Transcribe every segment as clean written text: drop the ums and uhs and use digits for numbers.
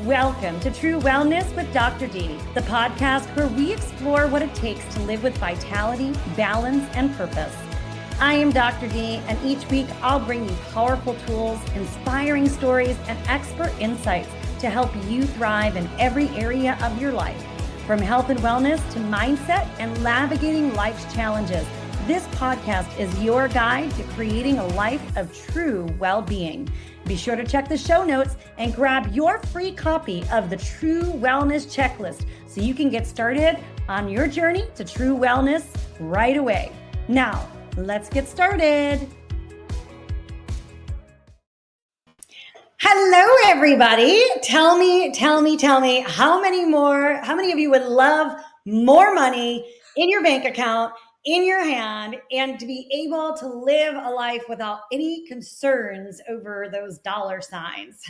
Welcome to True Wellness with Dr. D, the podcast where we explore what it takes to live with vitality, balance, and purpose. I am Dr. D, and each week I'll bring you powerful tools, inspiring stories, and expert insights to help you thrive in every area of your life. From health and wellness to mindset and navigating life's challenges, this podcast is your guide to creating a life of true well-being. Be sure to check the show notes and grab your free copy of the True Wellness Checklist so you can get started on your journey to true wellness right away. Now, let's get started. Hello, everybody. Tell me, how many of you would love more money in your bank account, in your hand, and to be able to live a life without any concerns over those dollar signs?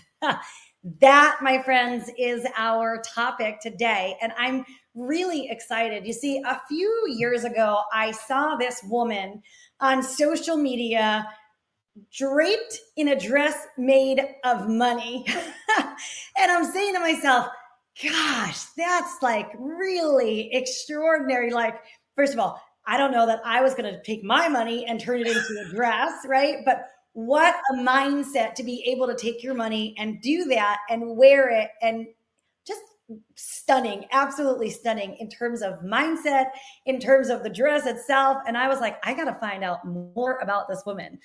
That, my friends, is our topic today. And I'm really excited. You see, a few years ago, I saw this woman on social media draped in a dress made of money. And I'm saying to myself, gosh, that's like really extraordinary. Like, first of all, I don't know that I was going to take my money and turn it into a dress, right? But what a mindset to be able to take your money and do that and wear it, and just stunning, absolutely stunning in terms of mindset, in terms of the dress itself. And I was like, I got to find out more about this woman.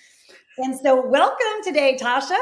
And so welcome today, Tasha.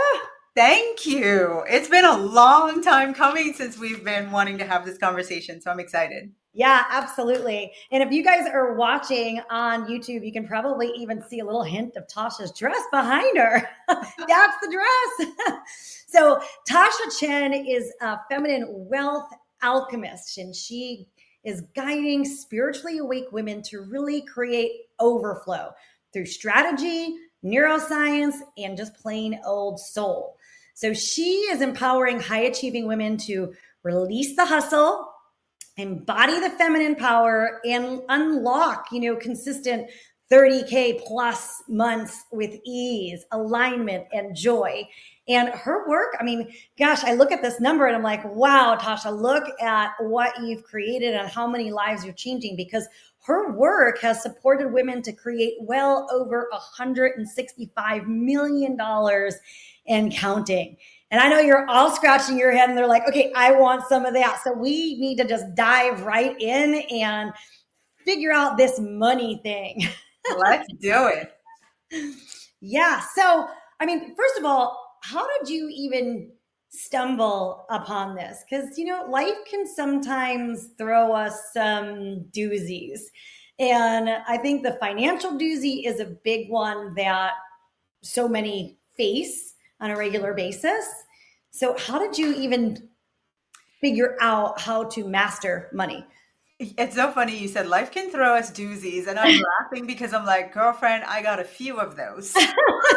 Thank you. It's been a long time coming since we've been wanting to have this conversation. So I'm excited. Yeah, absolutely. And if you guys are watching on YouTube, you can probably even see a little hint of Tasha's dress behind her. That's the dress. So Tasha Chen is a feminine wealth alchemist, and she is guiding spiritually awake women to really create overflow through strategy, neuroscience, and just plain old soul. So she is empowering high achieving women to release the hustle, embody the feminine power, and unlock, consistent 30K plus months with ease, alignment, and joy. And her work, gosh, I look at this number and I'm like, wow, Tasha, look at what you've created and how many lives you're changing, because her work has supported women to create well over $165 million and counting. And I know you're all scratching your head and they're like, okay, I want some of that. So we need to just dive right in and figure out this money thing. Let's do it. Yeah. So, first of all, how did you even stumble upon this? Because, life can sometimes throw us some doozies. And I think the financial doozy is a big one that so many face on a regular basis. So how did you even figure out how to master money? It's so funny. You said life can throw us doozies, and I'm laughing because I'm like, girlfriend, I got a few of those.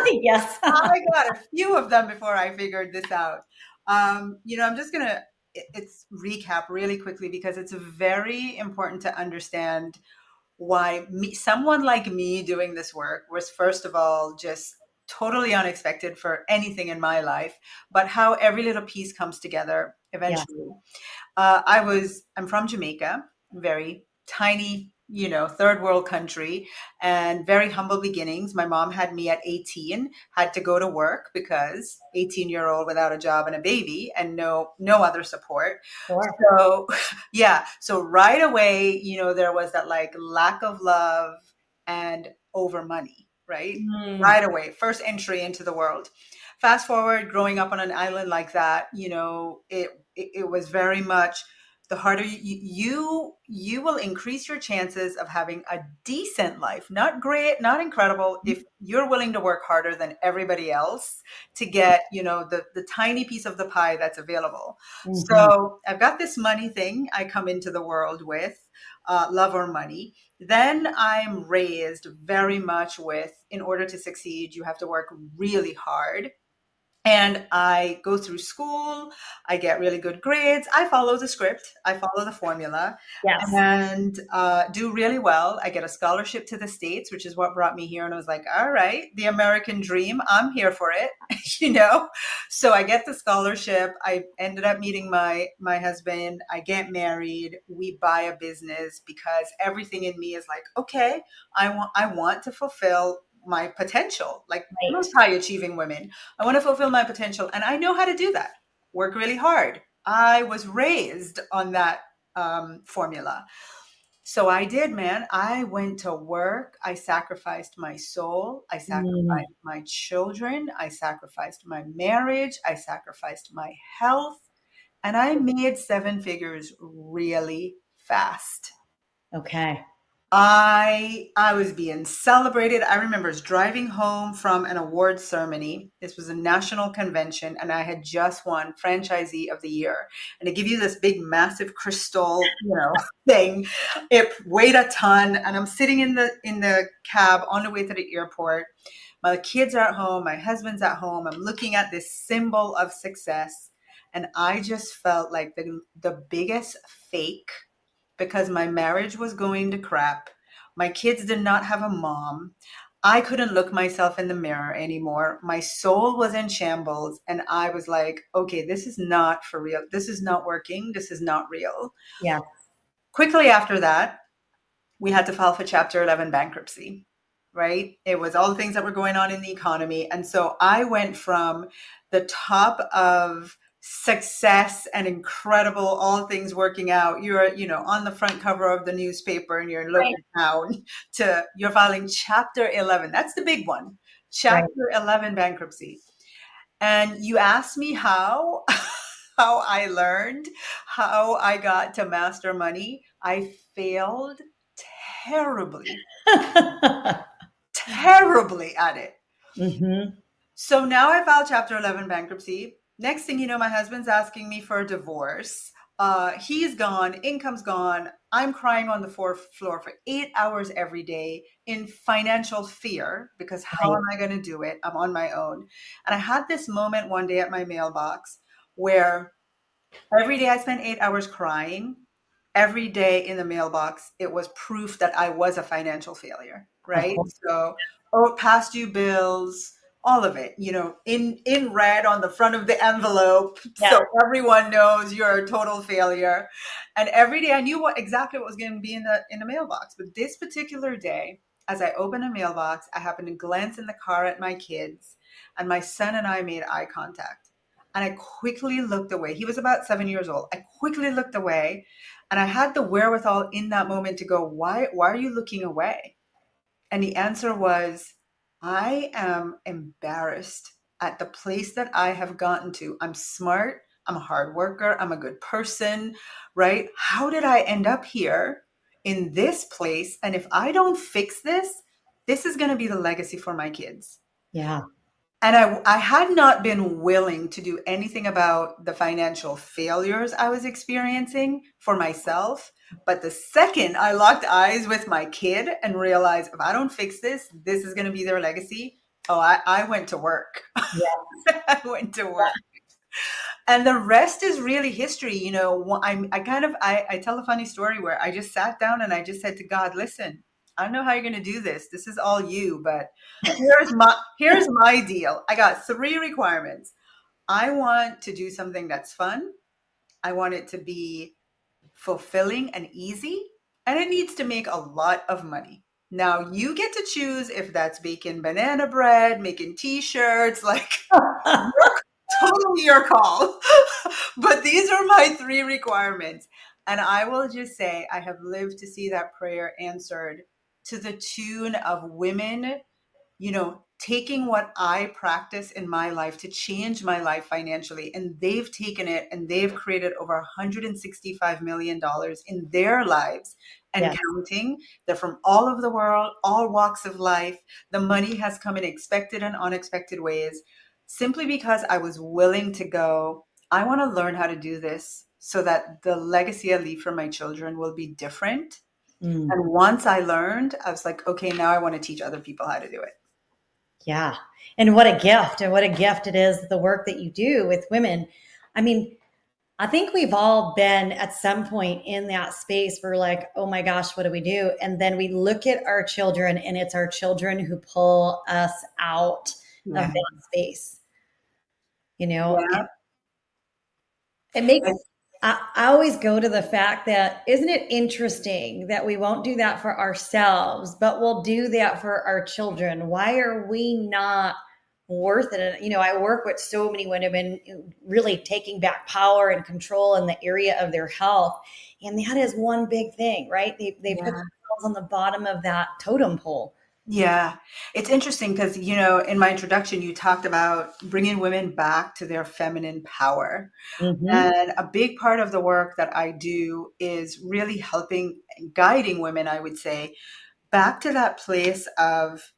Yes. I got a few of them before I figured this out. I'm just going to recap really quickly because it's very important to understand why someone like me doing this work was, first of all, just totally unexpected for anything in my life, but how every little piece comes together eventually. I'm from Jamaica, very tiny, third world country, and very humble beginnings. My mom had me at 18, had to go to work because 18-year-old without a job and a baby and no other support. Sure. So yeah. So right away, there was that like lack of love and over money, right? Right away, first entry into the world. Fast forward, growing up on an island like that, it was very much the harder you will increase your chances of having a decent life, not great, not incredible, if you're willing to work harder than everybody else to get, the tiny piece of the pie that's available. Mm-hmm. So I've got this money thing I come into the world with, love or money. Then I'm raised very much with, in order to succeed, you have to work really hard. And I go through school, I get really good grades, I follow the script, I follow the formula, Yes. and do really well. I get a scholarship to the States, which is what brought me here. And I was like, all right, the American dream, I'm here for it, you know? So I get the scholarship. I ended up meeting my husband. I get married. We buy a business because everything in me is like, okay, I want to fulfill my potential, like Right. most high achieving women. I want to fulfill my potential, and I know how to do that. Work really hard. I was raised on that formula. So I did, man. I went to work. I sacrificed my soul. I Mm, sacrificed my children. I sacrificed my marriage. I sacrificed my health. And I made seven figures really fast. okay. I was being celebrated. I remember driving home from an award ceremony. This was a national convention, and I had just won franchisee of the year. And they give you this big, massive crystal, thing. It weighed a ton, and I'm sitting in the cab on the way to the airport. My kids are at home, my husband's at home. I'm looking at this symbol of success, and I just felt like the biggest fake because my marriage was going to crap. My kids did not have a mom. I couldn't look myself in the mirror anymore. My soul was in shambles. And I was like, okay, this is not for real. This is not working. This is not real. Yeah. Quickly after that, we had to file for Chapter 11 bankruptcy, right? It was all the things that were going on in the economy. And so I went from the top of success and incredible, all things working out. You're, on the front cover of the newspaper in your Right. local town to you're filing Chapter 11. That's the big one. Right. Chapter 11 bankruptcy. And you asked me how how I learned, how I got to master money. I failed terribly, terribly at it. hmm So now I filed Chapter 11 bankruptcy. Next thing you know, my husband's asking me for a divorce. He's gone, income's gone. I'm crying on the fourth floor for 8 hours every day in financial fear because how Right. am I going to do it? I'm on my own. And I had this moment one day at my mailbox where every day I spent 8 hours crying. Every day in the mailbox, it was proof that I was a financial failure, Of right? course. So, oh, past due bills, all of it, in red on the front of the envelope, Yeah. so everyone knows you're a total failure. And every day I knew exactly what was going to be in the mailbox. But this particular day, as I opened a mailbox, I happened to glance in the car at my kids, and my son and I made eye contact. And I quickly looked away. He was about 7 years old. I quickly looked away, and I had the wherewithal in that moment to go, why are you looking away? And the answer was, I am embarrassed at the place that I have gotten to. I'm smart. I'm a hard worker. I'm a good person, right? How did I end up here in this place? And if I don't fix this, this is going to be the legacy for my kids. Yeah. And I had not been willing to do anything about the financial failures I was experiencing for myself. But the second I locked eyes with my kid and realized if I don't fix this, this is going to be their legacy. Oh, I went to work. Yeah. I went to work. And the rest is really history. I tell a funny story where I just sat down and I just said to God, listen, I don't know how you're going to do this. This is all you, but here's my deal. I got three requirements. I want to do something that's fun. I want it to be fulfilling and easy, and it needs to make a lot of money. Now you get to choose if that's baking banana bread, making t-shirts, like totally your call. But these are my three requirements. And I will just say, I have lived to see that prayer answered to the tune of women, taking what I practice in my life to change my life financially. And they've taken it and they've created over $165 million in their lives and Yeah. counting. They're from all over the world, all walks of life. The money has come in expected and unexpected ways simply because I was willing to go, I want to learn how to do this so that the legacy I leave for my children will be different. Mm. And once I learned, I was like, okay, now I want to teach other people how to do it. Yeah. And what a gift, and what a gift it is, the work that you do with women. I mean, I think we've all been at some point in that space where, like, oh my gosh, what do we do? And then we look at our children, and it's our children who pull us out of Yeah. that space. You know, Yeah. it makes, I always go to the fact that, isn't it interesting that we won't do that for ourselves, but we'll do that for our children? Why are we not worth it? And, I work with so many women really taking back power and control in the area of their health. And that is one big thing, right? They put Yeah. themselves on the bottom of that totem pole. Yeah, it's interesting because, in my introduction, you talked about bringing women back to their feminine power. Hmm. And a big part of the work that I do is really helping and guiding women, I would say, back to that place of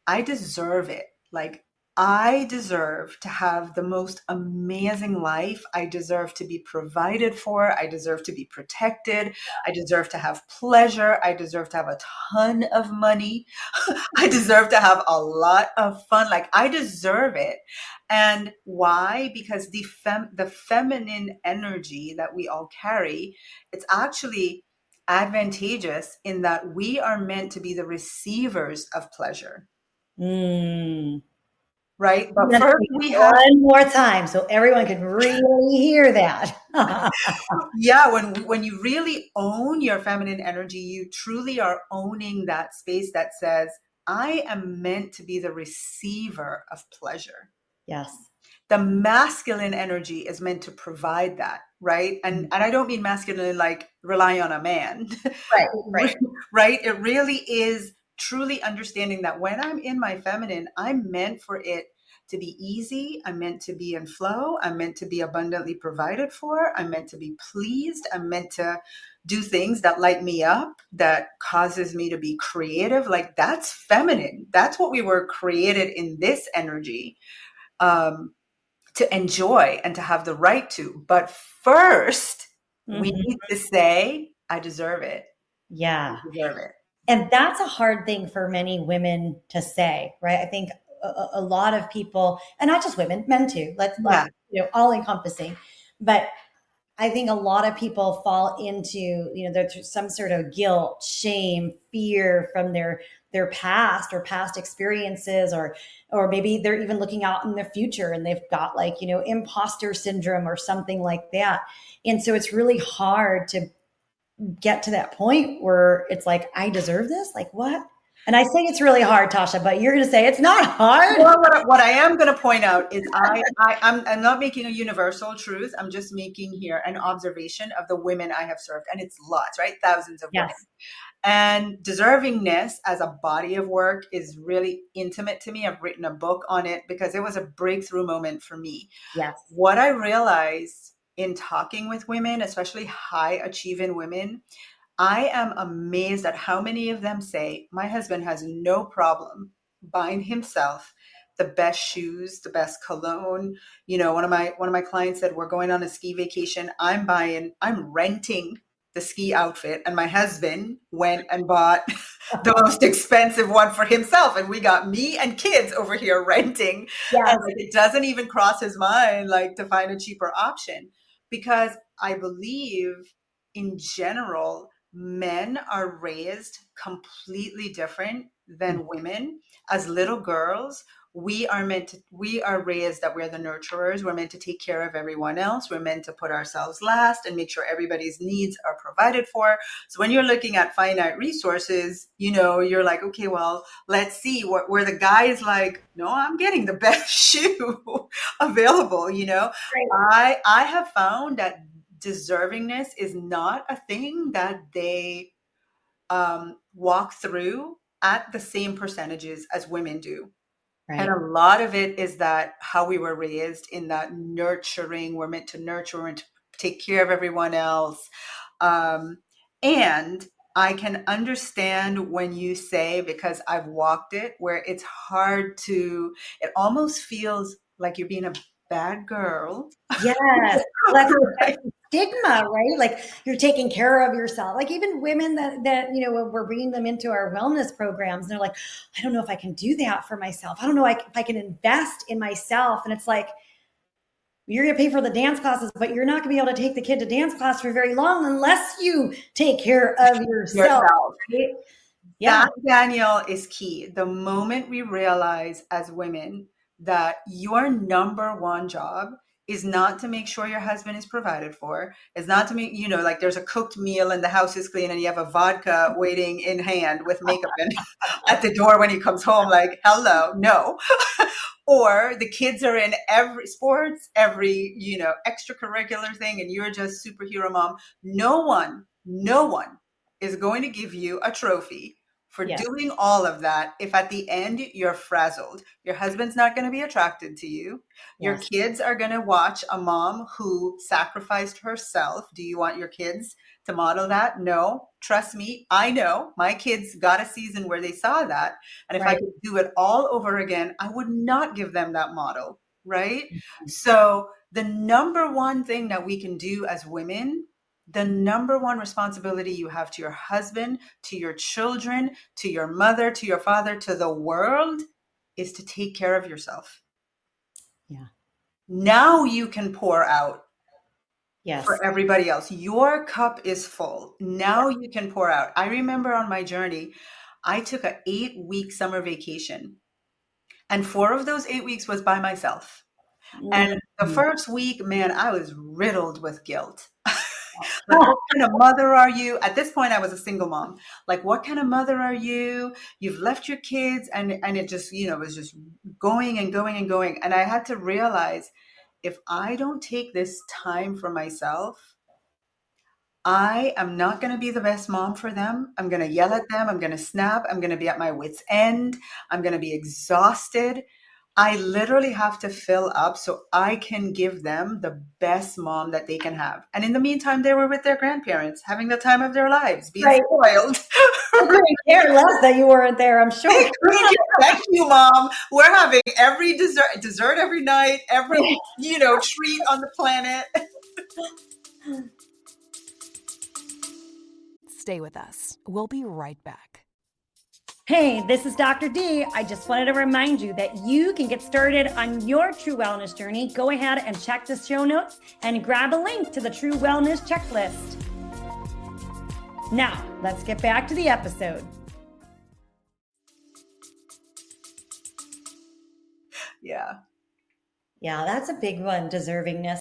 I deserve it. Like, I deserve to have the most amazing life. I deserve to be provided for. I deserve to be protected. I deserve to have pleasure. I deserve to have a ton of money. I deserve to have a lot of fun. Like, I deserve it. And why? Because the feminine energy that we all carry, it's actually advantageous in that we are meant to be the receivers of pleasure, Mm. right? But Let's first say we have, one more time so everyone can really hear that. yeah, when you really own your feminine energy, you truly are owning that space that says, I am meant to be the receiver of pleasure. Yes. The masculine energy is meant to provide that, right? And I don't mean masculine like rely on a man. Right, right. Right? It really is truly understanding that when I'm in my feminine, I'm meant for it to be easy. I'm meant to be in flow. I'm meant to be abundantly provided for. I'm meant to be pleased. I'm meant to do things that light me up, that causes me to be creative. Like, that's feminine. That's what we were created in this energy. To enjoy and to have the right to. But first, we Mhm. need to say, I deserve it. I Yeah. deserve it. And that's a hard thing for many women to say, right? I think a lot of people, and not just women, men too, let's, Yeah. all encompassing. But I think a lot of people fall into, there's some sort of guilt, shame, fear from their past or past experiences, or maybe they're even looking out in the future and they've got, like, imposter syndrome or something like that. And so it's really hard to get to that point where it's like, I deserve this. Like, what? And I say it's really hard, Tasha, but you're going to say it's not hard. Well, what I am going to point out is I'm not making a universal truth. I'm just making here an observation of the women I have served. And it's lots, right? Thousands of women. Yes. And deservingness as a body of work is really intimate to me. I've written a book on it because it was a breakthrough moment for me. Yes. What I realized in talking with women, especially high achieving women, I am amazed at how many of them say, my husband has no problem buying himself the best shoes, the best cologne. One of my clients said, we're going on a ski vacation. I'm renting the ski outfit, and my husband went and bought the most expensive one for himself. And we got me and kids over here renting. Yes. And like, it doesn't even cross his mind like to find a cheaper option, because I believe in general men are raised completely different than women. As little girls, we are raised that we're the nurturers. We're meant to take care of everyone else. We're meant to put ourselves last and make sure everybody's needs are provided for. So when you're looking at finite resources, you're like, okay, well, let's see where the guy is like, no, I'm getting the best shoe available. Right. I have found that deservingness is not a thing that they walk through at the same percentages as women do. And Right. a lot of it is that how we were raised in that nurturing, we're meant to nurture and to take care of everyone else. Um, and I can understand when you say, because I've walked it, where it's hard it almost feels like you're being a bad girl. Yes. Let's Right? stigma, right? Like you're taking care of yourself. Like even women that when we're bringing them into our wellness programs, and they're like, I don't know if I can do that for myself. I don't know if I can invest in myself. And it's like, you're going to pay for the dance classes, but you're not going to be able to take the kid to dance class for very long unless you take care of yourself. Yourself. Right? Yeah. That, Danielle, is key. The moment we realize as women that your number one job is not to make sure your husband is provided for, is not to make, like there's a cooked meal and the house is clean and you have a vodka waiting in hand with makeup in at the door when he comes home, like, hello, no. Or the kids are in every sports, every, extracurricular thing, and you're just superhero mom. No one is going to give you a trophy for Yes. doing all of that if at the end you're frazzled. Your husband's not going to be attracted to you. Your Yes. kids are going to watch a mom who sacrificed herself. Do you want your kids to model that? No. Trust me, I know. My kids got a season where they saw that. And if I Right. could do it all over again, I would not give them that model, right? So the number one thing that we can do as women, the number one responsibility you have to your husband, to your children, to your mother, to your father, to the world, is to take care of yourself. Yeah. Now you can pour out Yes. for everybody else. Your cup is full. Now you can pour out. I remember on my journey, I took an 8-week summer vacation, and 4 of those 8 weeks was by myself. And the Mm-hmm. first week, man, I was riddled with guilt. Like, what kind of mother are you? At this point, I was a single mom. Like, what kind of mother are you? You've left your kids, and it just, was just going and going and going. And I had to realize, if I don't take this time for myself, I am not going to be the best mom for them. I'm going to yell at them. I'm going to snap. I'm going to be at my wit's end. I'm going to be exhausted. I literally have to fill up so I can give them the best mom that they can have. And in the meantime, they were with their grandparents, having the time of their lives, being Right. spoiled. I couldn't care less that you weren't there, I'm sure. Thank you, mom. We're having every dessert every night, every, treat on the planet. Stay with us. We'll be right back. Hey, this is Dr. D. I just wanted to remind you that you can get started on your true wellness journey. Go ahead and check the show notes and grab a link to the True Wellness Checklist. Now, let's get back to the episode. Yeah. Yeah, that's a big one, deservingness.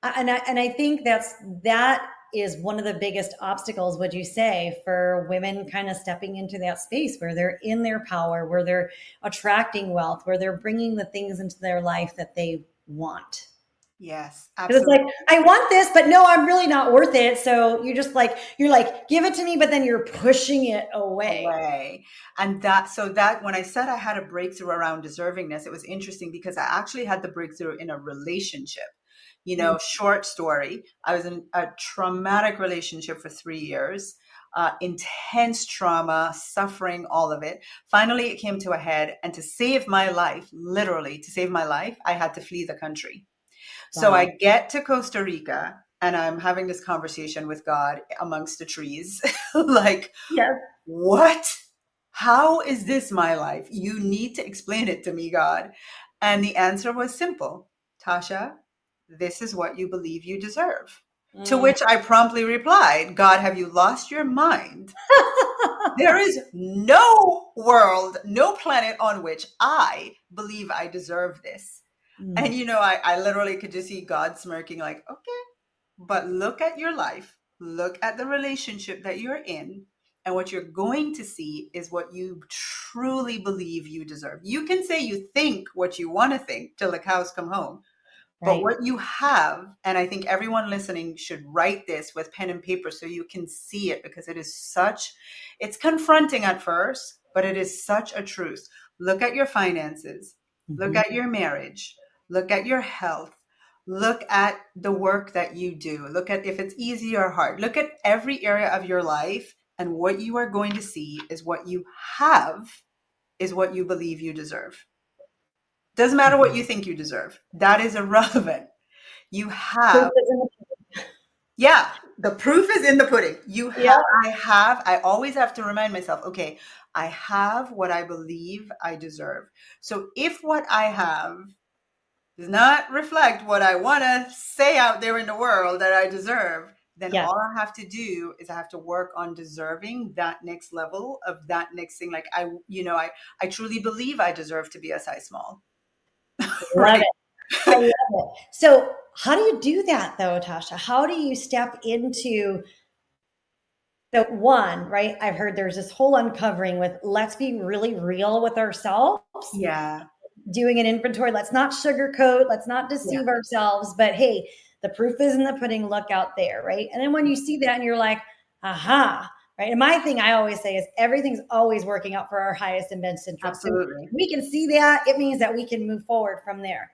And I think that is one of the biggest obstacles, would you say, for women kind of stepping into that space where they're in their power, where they're attracting wealth, where they're bringing the things into their life that they want. Yes, Because absolutely. it's like, I want this, but no, I'm really not worth it. So you're like, give it to me, but then you're pushing it away. And when I said I had a breakthrough around deservingness, it was interesting because I actually had the breakthrough in a relationship. Short story. I was in a traumatic relationship for 3 years, intense trauma, suffering, all of it. Finally, it came to a head. And to save my life, literally to save my life, I had to flee the country. So I get to Costa Rica and I'm having this conversation with God amongst the trees. Like, Yes. what? How is this my life? You need to explain it to me, God. And the answer was simple. Tasha, this is what you believe you deserve. To which I promptly replied, God, have you lost your mind? There is no world, no planet on which I believe I deserve this. And, I literally could just see God smirking like, okay, but look at your life, look at the relationship that you're in, and what you're going to see is what you truly believe you deserve. You can say you think what you want to think till the cows come home. But Right. what you have, and I think everyone listening should write this with pen and paper so you can see it, because it's confronting at first, but it is such a truth. Look at your finances, look at your marriage, look at your health, look at the work that you do, look at if it's easy or hard, look at every area of your life, and what you are going to see is what you have is what you believe you deserve. Doesn't matter what you think you deserve. That is irrelevant. You have, Yeah, the proof is in the pudding. Yeah. I always have to remind myself, okay, I have what I believe I deserve. So if what I have does not reflect what I want to say out there in the world that I deserve, then Yeah. all I have to do is I have to work on deserving that next level of that next thing. Like I truly believe I deserve to be a size small. Love Right. it. I love it. So, how do you do that though, Tasha? How do you step into the one, right? I've heard there's this whole uncovering with let's be really real with ourselves, Yeah. doing an inventory. Let's not sugarcoat, let's not Yeah. deceive ourselves, but hey, the proof is in the pudding, look out there, right? And then when you see that and you're like, aha, right? And my thing I always say is everything's always working out for our highest and best interest. So Absolutely. we can see that, it means that we can move forward from there.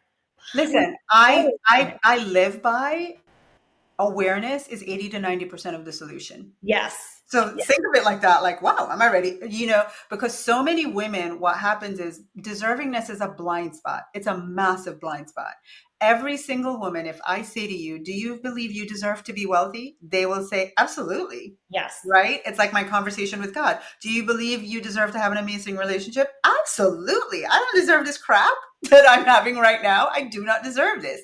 Listen, I live by awareness is 80 to 90% of the solution. Yes. So Yes. think of it like that, like, wow, am I ready? Because so many women, what happens is deservingness is a blind spot. It's a massive blind spot. Every single woman, if I say to you, do you believe you deserve to be wealthy? They will say, absolutely. Yes. Right? It's like my conversation with God. Do you believe you deserve to have an amazing relationship? Absolutely. I don't deserve this crap that I'm having right now. I do not deserve this.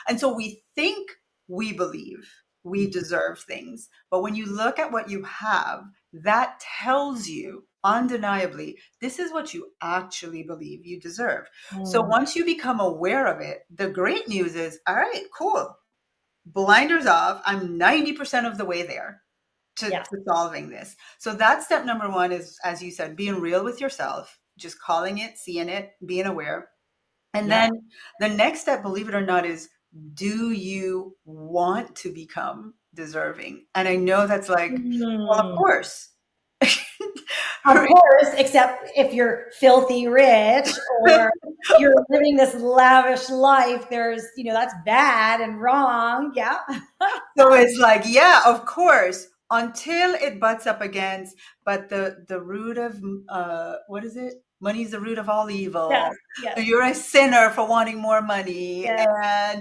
And so we think we believe we deserve things. But when you look at what you have, that tells you undeniably, this is what you actually believe you deserve. So once you become aware of it, the great news is, all right, cool. Blinders off. I'm 90% of the way there to solving this. So that's step number one is, as you said, being real with yourself, just calling it, seeing it, being aware. And then the next step, believe it or not, is do you want to become deserving? And I know that's like, well, of course. Of course, except if you're filthy rich or you're living this lavish life, there's, that's bad and wrong. Yeah. So it's like, yeah, of course, until it butts up against, but the root of what is it? Money's the root of all evil. Yes. Yes. You're a sinner for wanting more money, Yes.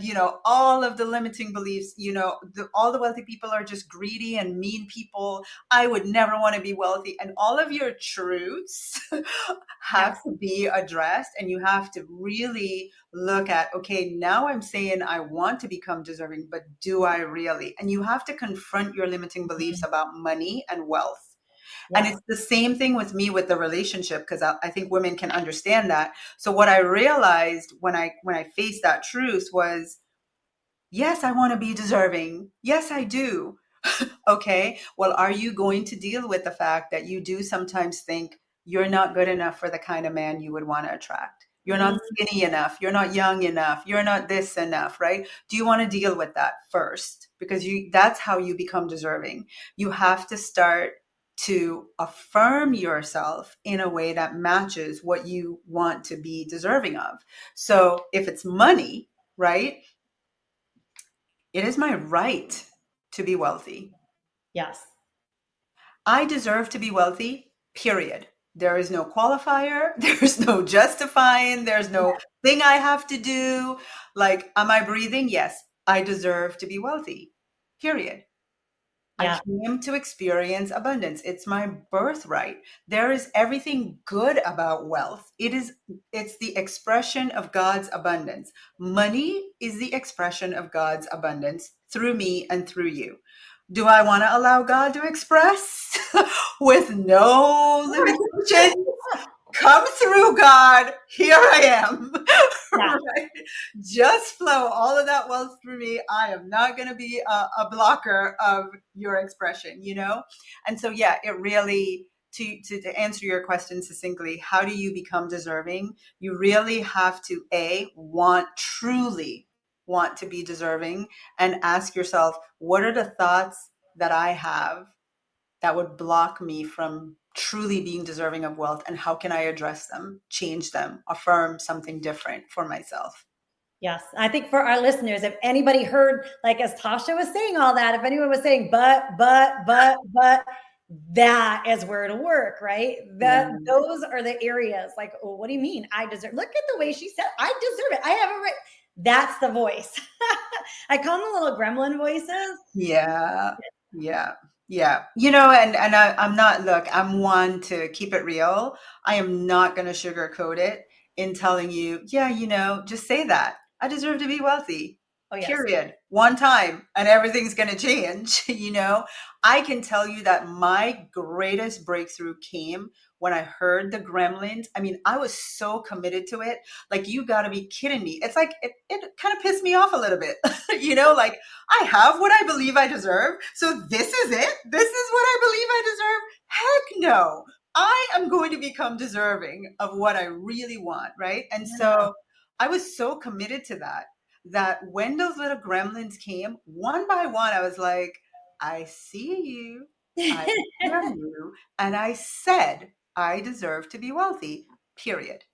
and all of the limiting beliefs. All the wealthy people are just greedy and mean people. I would never want to be wealthy, and all of your truths have to be addressed, and you have to really look at, okay, now I'm saying I want to become deserving, but do I really? And you have to confront your limiting beliefs about money and wealth. And it's the same thing with me with the relationship, because I think women can understand that. So what I realized when I faced that truth was, yes, I want to be deserving. Yes, I do. Okay, well, are you going to deal with the fact that you do sometimes think you're not good enough for the kind of man you would want to attract? You're not skinny enough. You're not young enough. You're not this enough, right? Do you want to deal with that first? Because that's how you become deserving. You have to start to affirm yourself in a way that matches what you want to be deserving of. So if it's money, right? It is my right to be wealthy. Yes. I deserve to be wealthy, period. There is no qualifier. There's no justifying. There's no thing I have to do. Like, am I breathing? Yes, I deserve to be wealthy, period. I came to experience abundance. It's my birthright. There is everything good about wealth. It's the expression of God's abundance. Money is the expression of God's abundance through me and through you. Do I want to allow God to express with no limitations? Come through, God. Here I am. Right? Just flow all of that wealth through me. I am not going to be a blocker of your expression, And so, yeah, it really, to answer your question succinctly, how do you become deserving? You really have to, truly want to be deserving, and ask yourself, what are the thoughts that I have that would block me from truly being deserving of wealth, and how can I address them, change them, affirm something different for myself? Yes. I think for our listeners, if anybody heard, like as Tasha was saying all that, if anyone was saying, but, that is where it'll work, right? Those are the areas like, oh, what do you mean? I deserve, look at the way she said, I deserve it. I have a right. That's the voice. I call them the little gremlin voices. Yeah, yeah, yeah. I'm not, look, I'm one to keep it real. I am not going to sugarcoat it in telling you, yeah, just say that. I deserve to be wealthy. Oh, yes. Period. One time, and everything's going to change. I can tell you that my greatest breakthrough came when I heard the gremlins. I mean, I was so committed to it. Like, you got to be kidding me. It's like, it kind of pissed me off a little bit, like, I have what I believe I deserve. So this is it. This is what I believe I deserve. Heck no. I am going to become deserving of what I really want. Right. And so I was so committed to that when those little gremlins came one by one, I was like, I see you. I hear you. And I said, I deserve to be wealthy, period.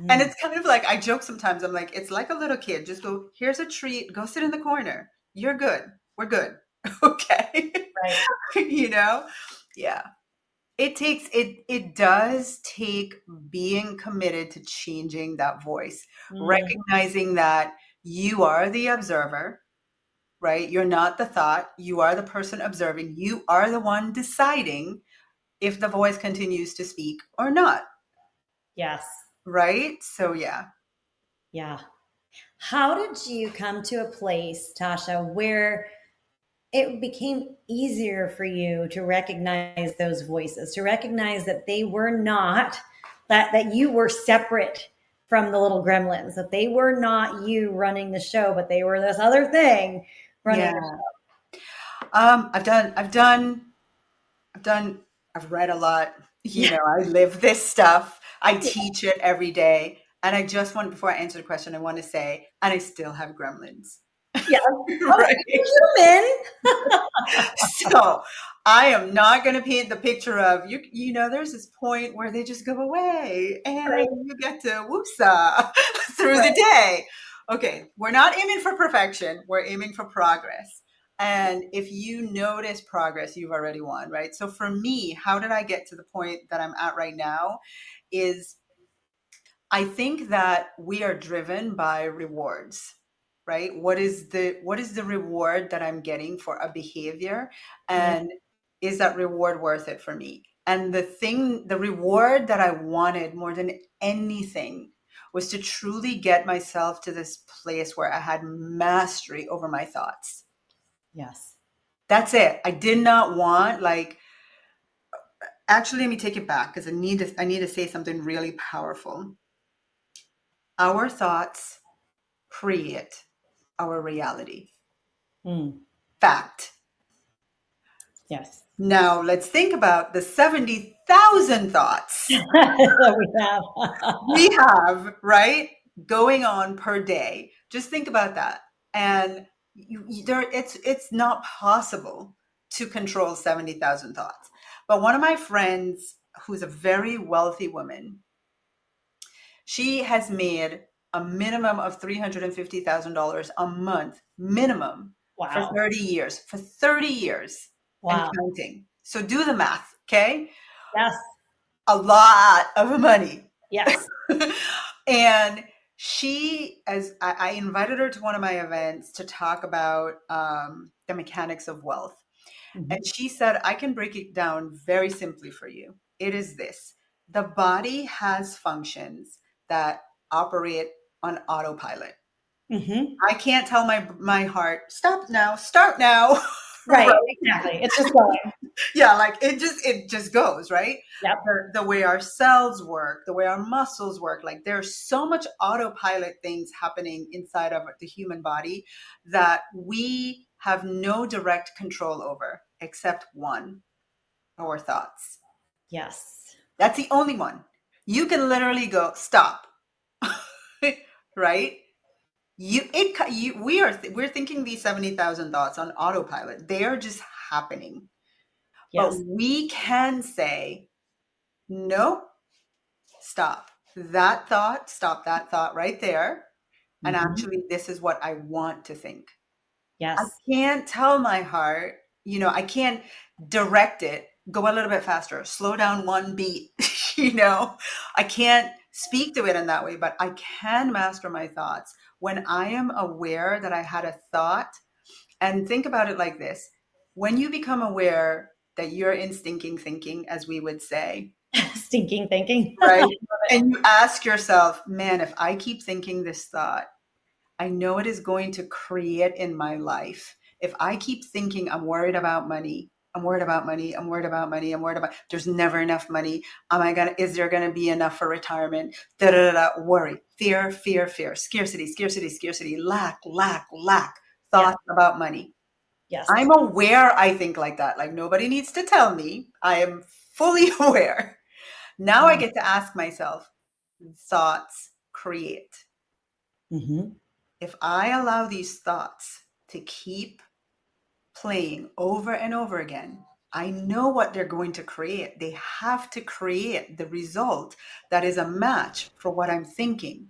And it's kind of like, I joke sometimes, I'm like, it's like a little kid. Just go, here's a treat, go sit in the corner. You're good. We're good. Okay. Right. Yeah. It does take being committed to changing that voice, recognizing that you are the observer, right? You're not the thought. You are the person observing. You are the one deciding if the voice continues to speak or not. Yes. Right? So, yeah. Yeah. How did you come to a place, Tasha, where it became easier for you to recognize those voices, to recognize that they were not, that you were separate from the little gremlins, that they were not you running the show, but they were this other thing running the show? I've read a lot. I live this stuff. I teach it every day. And I just want, before I answer the question, I want to say, and I still have gremlins. Yeah. Right. Human. So I am not going to paint the picture of there's this point where they just go away and you get to woosah through the day. Okay. We're not aiming for perfection. We're aiming for progress. And if you notice progress, you've already won, right? So for me, how did I get to the point that I'm at right now is I think that we are driven by rewards, right? What is the reward that I'm getting for a behavior? And is that reward worth it for me? And the reward that I wanted more than anything was to truly get myself to this place where I had mastery over my thoughts. Yes. That's it. I did not want, actually, let me take it back because I need to say something really powerful. Our thoughts create our reality. Fact. Yes. Now let's think about the 70,000 thoughts we have, right, going on per day. Just think about that. And it's not possible to control 70,000 thoughts. But one of my friends, who's a very wealthy woman, she has made a minimum of $350,000 a month, minimum, for 30 years. For 30 years and counting. So do the math, okay? Yes. A lot of money. Yes. And she, as I invited her to one of my events to talk about the mechanics of wealth. And she said, I can break it down very simply for you. It is this: the body has functions that operate on autopilot. I can't tell my heart, stop now, start now. Right, exactly. It's just going. Yeah, like it just goes, right? Yep. The way our cells work, the way our muscles work, like there's so much autopilot things happening inside of the human body that we have no direct control over except one: our thoughts. Yes. That's the only one. You can literally go, stop. Right? We're thinking these 70,000 thoughts on autopilot. They are just happening. Yes. But we can say, no, stop that thought right there. And actually, this is what I want to think. Yes. I can't tell my heart, I can't direct it, go a little bit faster, slow down one beat, I can't speak to it in that way, but I can master my thoughts when I am aware that I had a thought, and think about it like this. When you become aware that you're in stinking thinking, as we would say, Stinking thinking. right? And you ask yourself, man, if I keep thinking this thought, I know it is going to create in my life. If I keep thinking I'm worried about money, I'm worried about money, I'm worried about money, I'm worried about there's never enough money. Is there gonna be enough for retirement? Da da da da. Worry, fear, fear, fear, scarcity, scarcity, scarcity, lack, lack, lack, Yes. thoughts about money. Yes. I'm aware I think like that. Like nobody needs to tell me. I am fully aware. Now I get to ask myself, thoughts create. Mm-hmm. If I allow these thoughts to keep playing over and over again, I know what they're going to create. They have to create the result that is a match for what I'm thinking.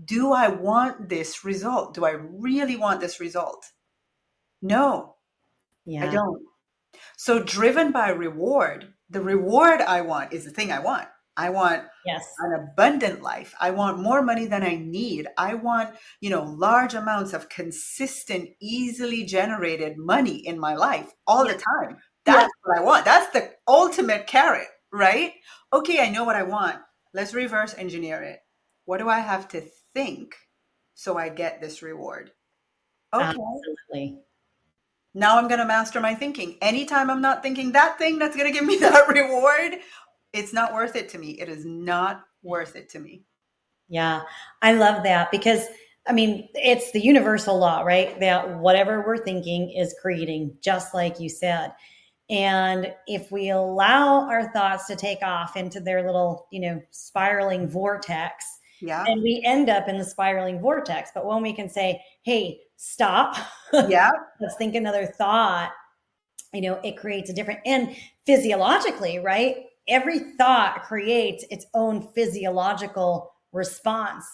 Do I want this result? Do I really want this result? No, I Yeah. don't. So, driven by reward, the reward I want is the thing I want. I want Yes. an abundant life. I want more money than I need. I want, large amounts of consistent, easily generated money in my life all Yeah. the time. Yeah. That's what I want. That's the ultimate carrot, right? Okay, I know what I want. Let's reverse engineer it. What do I have to think so I get this reward? Okay. Absolutely. Now I'm going to master my thinking. Anytime I'm not thinking that thing that's going to give me that reward, it's not worth it to me. It is not worth it to me. Yeah, I love that because I mean, it's the universal law, right? That whatever we're thinking is creating, just like you said. And if we allow our thoughts to take off into their little, spiraling vortex, Yeah. then we end up in the spiraling vortex. But when we can say, hey, stop, Yeah. let's think another thought, it creates a different, and physiologically, right? Every thought creates its own physiological response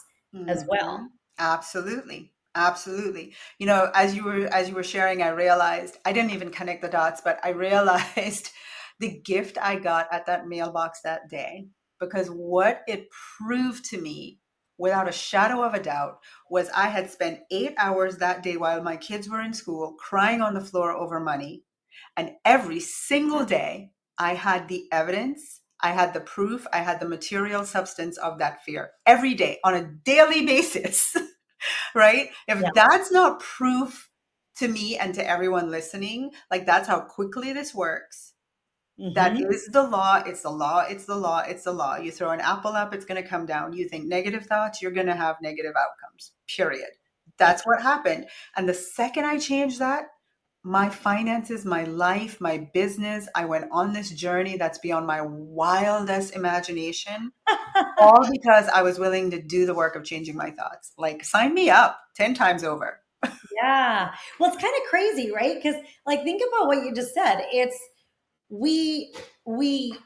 as well. Mhm. Absolutely. Absolutely. As you were sharing, I realized I didn't even connect the dots, but I realized the gift I got at that mailbox that day, because what it proved to me without a shadow of a doubt was I had spent 8 hours that day while my kids were in school crying on the floor over money. And every single day, I had the evidence, I had the proof, I had the material substance of that fear every day on a daily basis, right? Yeah. If that's not proof to me and to everyone listening, like that's how quickly this works. That Hmm. is the law. It's the law. It's the law. It's the law. You throw an apple up, it's going to come down. You think negative thoughts, you're going to have negative outcomes, period. That's what happened. And the second I changed that, my finances, my life, my business, I went on this journey that's beyond my wildest imagination, all because I was willing to do the work of changing my thoughts. Like, sign me up 10 times over. Yeah. Well, it's kind of crazy, right? Because like think about what you just said. It's we we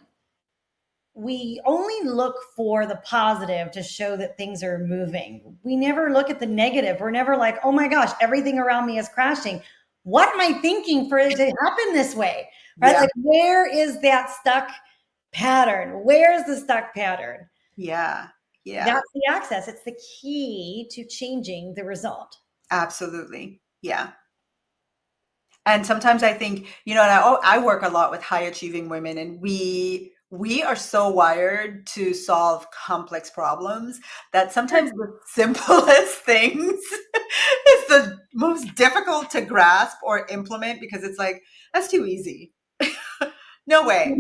we only look for the positive to show that things are moving. We never look at the negative. We're never like, oh my gosh, everything around me is crashing. What am I thinking for it to happen this way? Right? Yeah. Like, where is that stuck pattern? Where's the stuck pattern? Yeah. Yeah. That's the access. It's the key to changing the result. Absolutely. Yeah. And sometimes I think, and I work a lot with high achieving women, and we are so wired to solve complex problems that sometimes the simplest things is the most difficult to grasp or implement, because it's like, that's too easy. No way.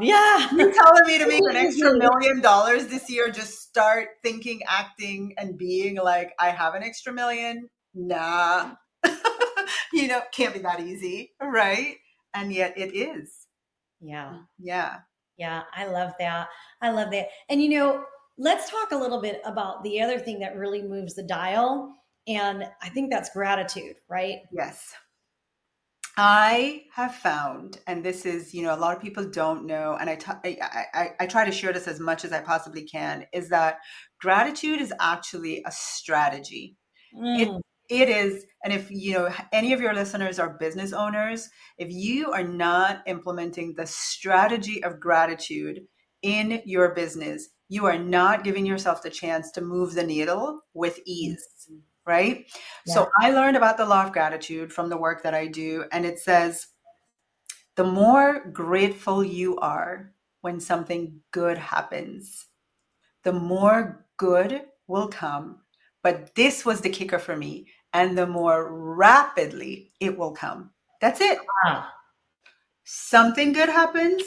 Yeah. You telling me to make an extra $1 Easy. million this year, just start thinking, acting, and being like, I have an extra million? Nah. Can't be that easy, right? And yet it is. Yeah. Yeah. Yeah. I love that. I love that. And, let's talk a little bit about the other thing that really moves the dial. And I think that's gratitude, right? Yes. I have found, and this is, a lot of people don't know, and I try to share this as much as I possibly can, is that gratitude is actually a strategy. It Mm, it is, and if any of your listeners are business owners, if you are not implementing the strategy of gratitude in your business, you are not giving yourself the chance to move the needle with ease, right? Yeah. So I learned about the law of gratitude from the work that I do. And it says, the more grateful you are when something good happens, the more good will come. But this was the kicker for me. And the more rapidly it will come. That's it. Wow. Something good happens,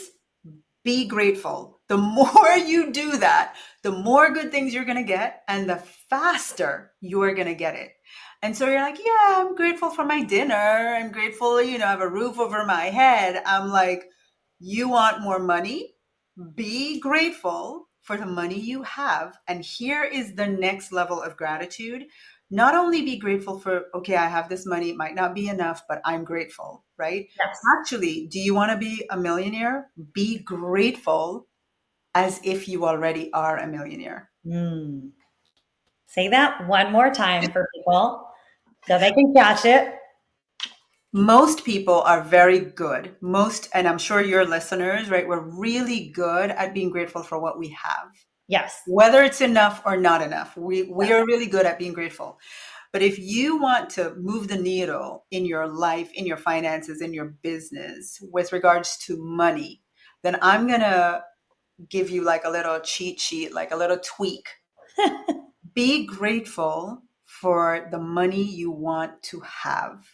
be grateful. The more you do that, the more good things you're going to get, and the faster you're going to get it. And so you're like, yeah, I'm grateful for my dinner. I'm grateful, I have a roof over my head. I'm like, you want more money? Be grateful for the money you have. And here is the next level of gratitude. Not only be grateful for, okay, I have this money, it might not be enough, but I'm grateful, right? Yes. Actually, do you want to be a millionaire? Be grateful as if you already are a millionaire. Mm. Say that one more time for people so they can catch it. Most people are very good. And I'm sure your listeners, right? We're really good at being grateful for what we have. Yes. Whether it's enough or not enough, we Yes. are really good at being grateful. But if you want to move the needle in your life, in your finances, in your business with regards to money, then I'm going to give you like a little cheat sheet, like a little tweak. Be grateful for the money you want to have.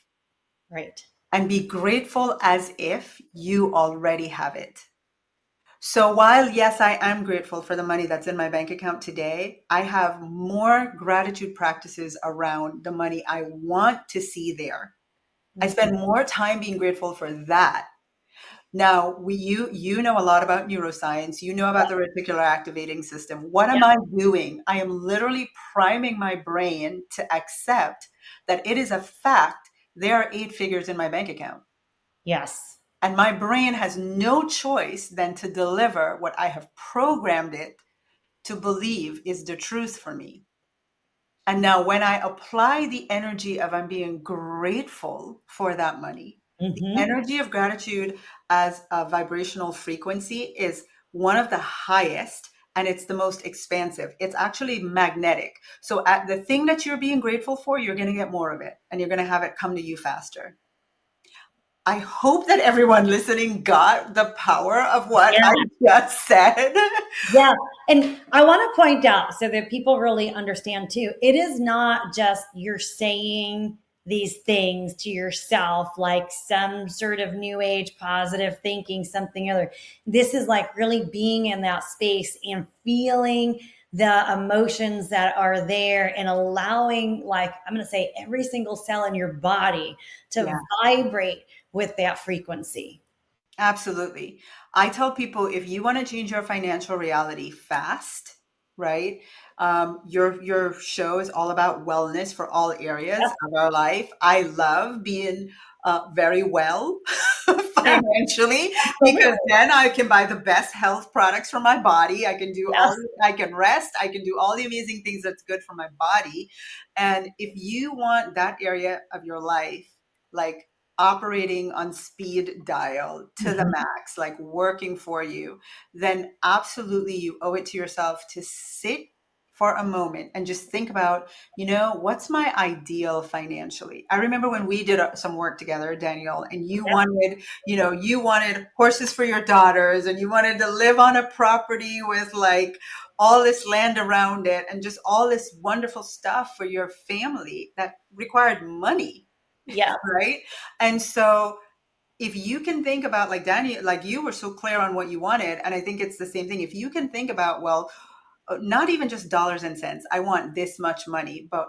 Right. And be grateful as if you already have it. So while, yes, I am grateful for the money that's in my bank account today, I have more gratitude practices around the money I want to see there. I spend more time being grateful for that. Now, you know a lot about neuroscience. You know about the reticular activating system. What am Yeah. I doing? I am literally priming my brain to accept that it is a fact there are 8 figures in my bank account. Yes. And my brain has no choice than to deliver what I have programmed it to believe is the truth for me. And now, when I apply the energy of I'm being grateful for that money, the Mm-hmm. energy of gratitude as a vibrational frequency is one of the highest, and it's the most expansive. It's actually magnetic. So, at the thing that you're being grateful for, you're going to get more of it, and you're going to have it come to you faster. I hope that everyone listening got the power of what Yeah. I just said. Yeah. And I want to point out so that people really understand too, it is not just you're saying these things to yourself like some sort of new age positive thinking, something other. This is like really being in that space and feeling the emotions that are there and allowing, like, I'm going to say, every single cell in your body to Yeah. vibrate with that frequency. Absolutely. I tell people if you want to change your financial reality fast, right? Your show is all about wellness for all areas Yep. of our life. I love being very well Yeah, financially because absolutely. then I can buy the best health products for my body. Yes. I can rest. I can do all the amazing things that's good for my body. And if you want that area of your life, like operating on speed dial to the Mhm. max, like working for you, then absolutely you owe it to yourself to sit for a moment and just think about, what's my ideal financially? I remember when we did some work together, Danielle, and you wanted horses for your daughters and you wanted to live on a property with like all this land around it and just all this wonderful stuff for your family that required money, Yeah. right? And so if you can think about like Danny, like you were so clear on what you wanted, and I think it's the same thing. If you can think about, well, not even just dollars and cents, I want this much money, but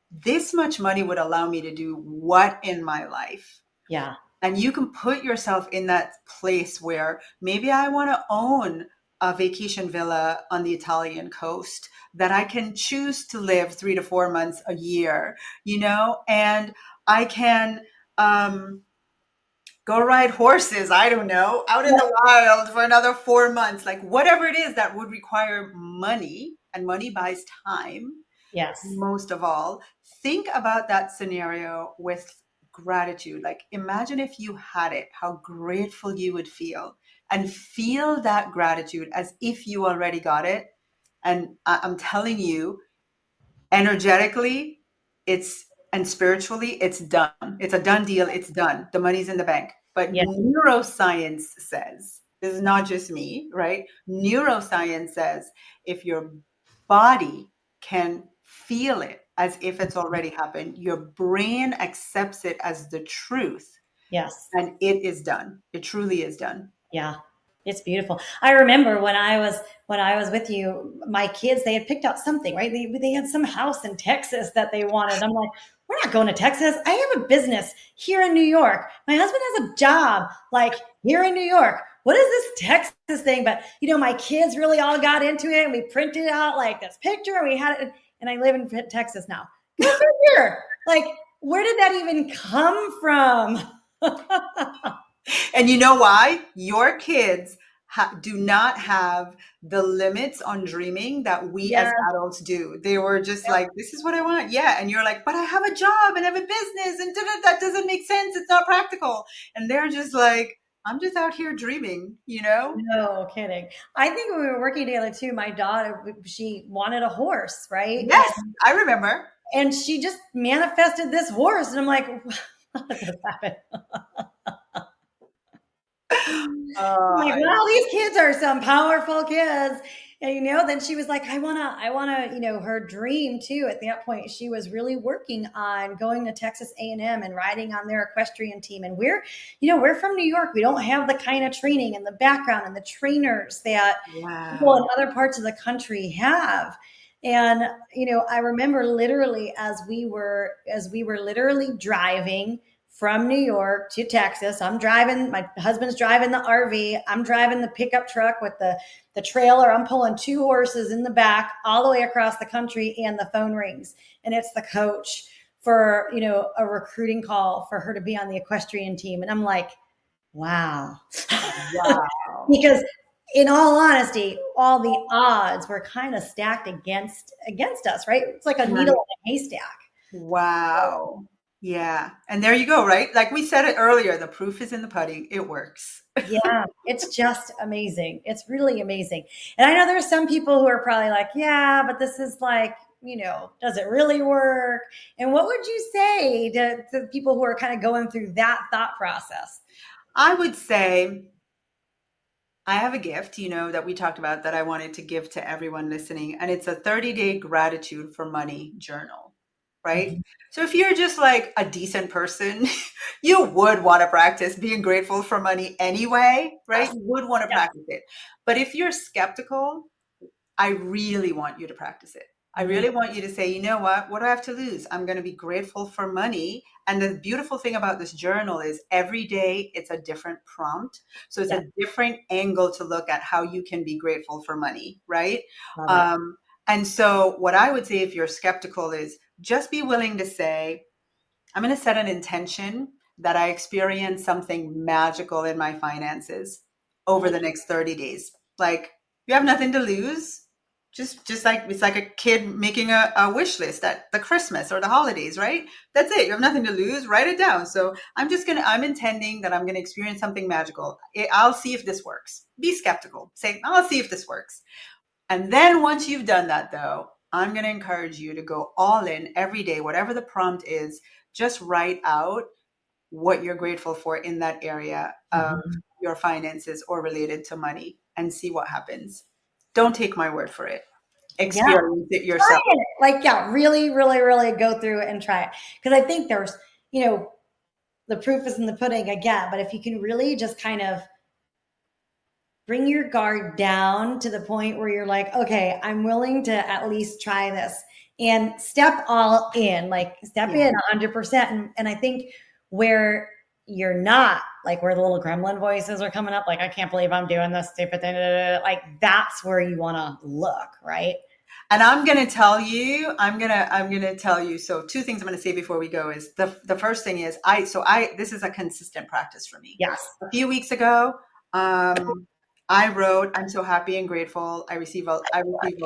this much money would allow me to do what in my life? Yeah. And you can put yourself in that place where maybe I want to own a vacation villa on the Italian coast that I can choose to live 3 to 4 months a year, and I can go ride horses, I don't know, out in the wild for another 4 months, like whatever it is that would require money, and money buys time. Yes. Most of all, think about that scenario with gratitude. Like imagine if you had it, how grateful you would feel, and feel that gratitude as if you already got it. And I'm telling you, energetically, and spiritually, it's done. It's a done deal. It's done. The money's in the bank. But Yeah. neuroscience says, this is not just me, right? Neuroscience says if your body can feel it as if it's already happened, your brain accepts it as the truth, Yes. and it is done. It truly is done. Yeah. It's beautiful. I remember when I was with you, my kids, they had picked out something, right? They had some house in Texas that they wanted. I'm like, we're not going to Texas. I have a business here in New York. My husband has a job like here in New York. What is this Texas thing? But my kids really all got into it, and we printed out like this picture, and we had it. And I live in Texas now. Go figure. Like, where did that even come from? And you know why? Your kids do not have the limits on dreaming that we as adults do. They were just like, this is what I want. Yeah. And you're like, but I have a job and I have a business and that doesn't make sense. It's not practical. And they're just like, I'm just out here dreaming, No kidding. I think when we were working together too, my daughter, she wanted a horse, right? Yes, I remember. And she just manifested this horse. And I'm like, how did this happen? Like, wow, these kids are some powerful kids. And, then she was like, I wanna, her dream too. At that point, she was really working on going to Texas A&M and riding on their equestrian team. And we're from New York. We don't have the kind of training and the background and the trainers that people in other parts of the country have. And, I remember literally as we were literally driving from New York to Texas. I'm driving, my husband's driving the RV. I'm driving the pickup truck with the trailer. I'm pulling 2 horses in the back all the way across the country, and the phone rings. And it's the coach for, a recruiting call for her to be on the equestrian team. And I'm like, wow. Because in all honesty, all the odds were kind of stacked against us, right? It's like a needle in a haystack. Wow. Yeah. And there you go, right? Like we said it earlier, the proof is in the pudding. It works. Yeah. It's just amazing. It's really amazing. And I know there's some people who are probably like, yeah, but this is like, does it really work? And what would you say to people who are kind of going through that thought process? I would say I have a gift, that we talked about that I wanted to give to everyone listening. And it's a 30-day gratitude for money journal. Right? Mm-hmm. So if you're just like a decent person, you would want to practice being grateful for money anyway, right? You would want to practice it. But if you're skeptical, I really want you to practice it. I really want you to say, you know what do I have to lose? I'm going to be grateful for money. And the beautiful thing about this journal is every day it's a different prompt. So it's a different angle to look at how you can be grateful for money, right? And so what I would say if you're skeptical is just be willing to say, I'm going to set an intention that I experience something magical in my finances over the next 30 days. Like you have nothing to lose. Just like it's like a kid making a wish list at the Christmas or the holidays, right? That's it. You have nothing to lose. Write it down. So I'm intending that I'm going to experience something magical. I'll see if this works. Be skeptical. Say, I'll see if this works. And then once you've done that, though, I'm going to encourage you to go all in every day, whatever the prompt is, just write out what you're grateful for in that area of your finances or related to money and see what happens. Don't take my word for it. Experience it yourself. Really, really, really go through it and try it. Because I think there's, the proof is in the pudding again, but if you can really just kind of bring your guard down to the point where you're like, okay, I'm willing to at least try this and step all in, step in 100%. And I think where you're not, like where the little gremlin voices are coming up, like, I can't believe I'm doing this stupid thing. Like that's where you want to look, right? And I'm going to tell you, so 2 things I'm going to say before we go is the first thing is this is a consistent practice for me. Yes. A few weeks ago, I wrote, I'm so happy and grateful. I received a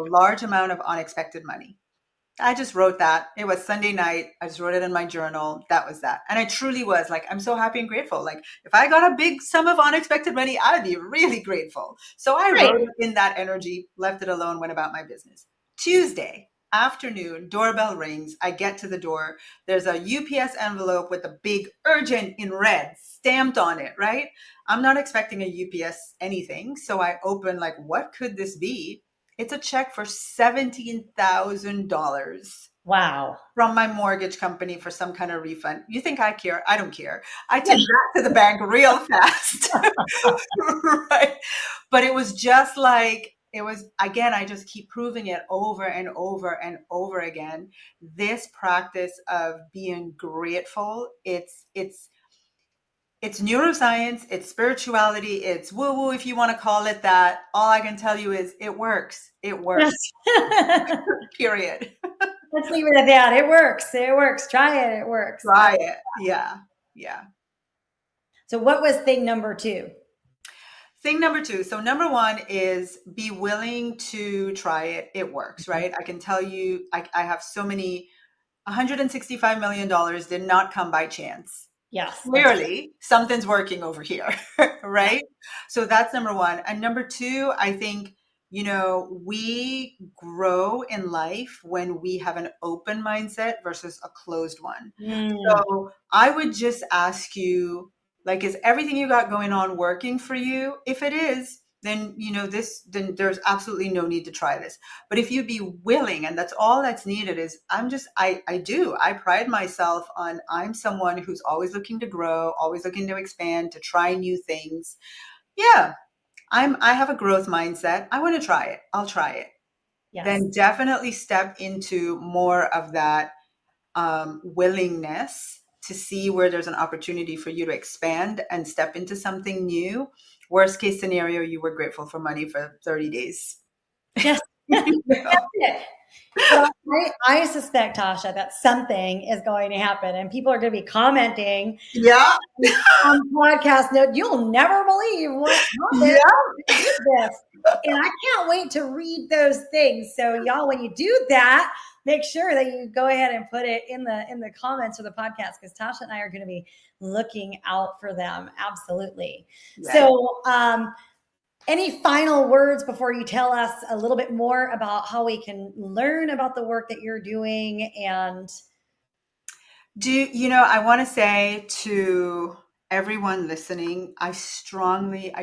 large amount of unexpected money. I just wrote that. It was Sunday night. I just wrote it in my journal. That was that. And I truly was like, I'm so happy and grateful. Like if I got a big sum of unexpected money, I'd be really grateful. So I wrote it in that energy, left it alone, went about my business. Tuesday, afternoon, doorbell rings. I get to the door. There's a UPS envelope with a big urgent in red stamped on it, right? I'm not expecting a UPS anything. So I open, like, what could this be? It's a check for $17,000 Wow. from my mortgage company for some kind of refund. You think I care? I don't care. I took that to the bank real fast. Right. But it was just like, it was, again, I just keep proving it over and over and over again. This practice of being grateful, it's neuroscience, it's spirituality, it's woo woo, if you want to call it that. All I can tell you is it works. It works. Yes. Period. Let's leave it at that. It works. It works. Try it. It works. Try it. Yeah. Yeah. So what was thing number 2? Thing number 2. So number 1 is be willing to try it. It works, right? I can tell you, I have so many, $165 million did not come by chance. Yes. Clearly, something's working over here, right? So that's number 1. And number 2, I think, we grow in life when we have an open mindset versus a closed one. So I would just ask you, like, is everything you got going on working for you? If it is, then, then there's absolutely no need to try this. But if you'd be willing, and that's all that's needed, is I pride myself on, I'm someone who's always looking to grow, always looking to expand, to try new things. Yeah. I have a growth mindset. I want to try it. I'll try it. Yes. Then definitely step into more of that willingness to see where there's an opportunity for you to expand and step into something new. Worst case scenario, you were grateful for money for 30 days. Yes. That's it. But I suspect, Tasha, that something is going to happen, and people are going to be commenting on podcast note. You'll never believe what happened. This. And I can't wait to read those things. So y'all, when you do that, make sure that you go ahead and put it in the comments of the podcast, because Tasha and I are going to be looking out for them. Absolutely. Yes. So, any final words before you tell us a little bit more about how we can learn about the work that you're doing? And I want to say to everyone listening, I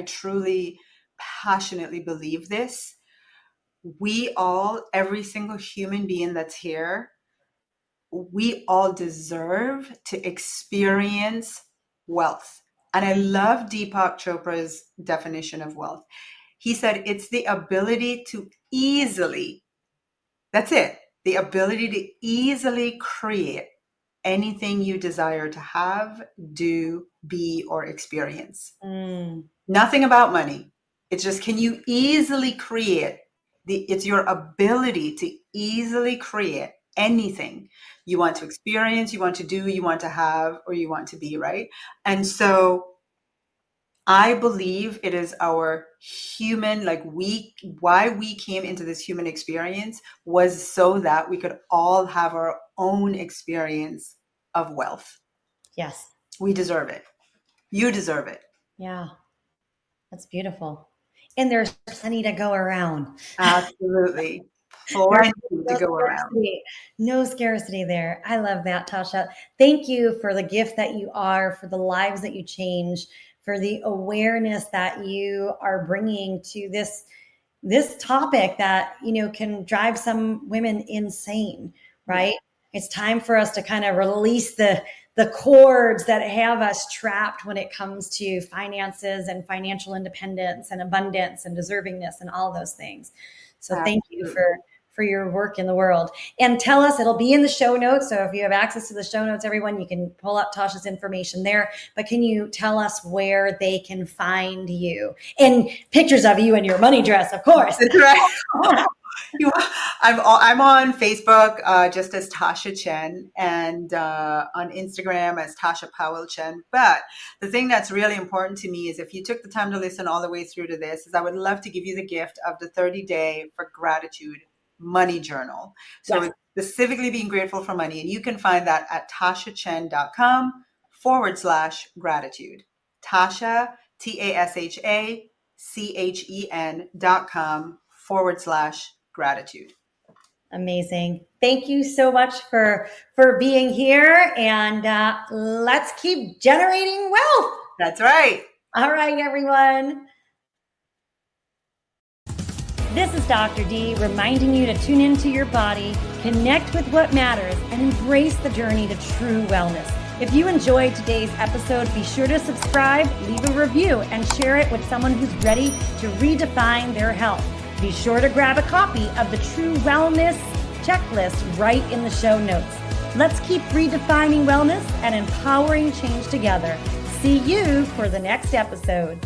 truly, passionately believe this. Every single human being that's here, we all deserve to experience wealth. And I love Deepak Chopra's definition of wealth. He said it's the ability to easily, that's it, the ability to easily create anything you desire to have, do, be, or experience. Nothing about money. It's just, can you easily create? It's your ability to easily create anything you want to experience, you want to do, you want to have, or you want to be, right? And so I believe it is our human, why we came into this human experience was so that we could all have our own experience of wealth. Yes. We deserve it. You deserve it. Yeah. That's beautiful. And there's plenty to go around. Absolutely. Plenty to go around. No scarcity there. I love that, Tasha. Thank you for the gift that you are, for the lives that you change, for the awareness that you are bringing to this topic that, can drive some women insane, right? Yeah. It's time for us to kind of release the cords that have us trapped when it comes to finances and financial independence and abundance and deservingness and all those things. So Thank you for your work in the world. And tell us, it'll be in the show notes. So if you have access to the show notes, everyone, you can pull up Tasha's information there. But can you tell us where they can find you? And pictures of you in your money dress, of course. That's right. I'm on Facebook just as Tasha Chen, and on Instagram as Tasha Powell Chen. But the thing that's really important to me is, if you took the time to listen all the way through to this, is I would love to give you the gift of the 30-day for gratitude money journal. So It's specifically being grateful for money. And you can find that at tashachen.com/gratitude. Tasha, TASHACHEN.com/gratitude. Amazing. Thank you so much for being here, and let's keep generating wealth. That's right. All right, everyone. This is Dr. D reminding you to tune into your body, connect with what matters, and embrace the journey to true wellness. If you enjoyed today's episode, be sure to subscribe, leave a review, and share it with someone who's ready to redefine their health. Be sure to grab a copy of the True Wellness Checklist right in the show notes. Let's keep redefining wellness and empowering change together. See you for the next episode.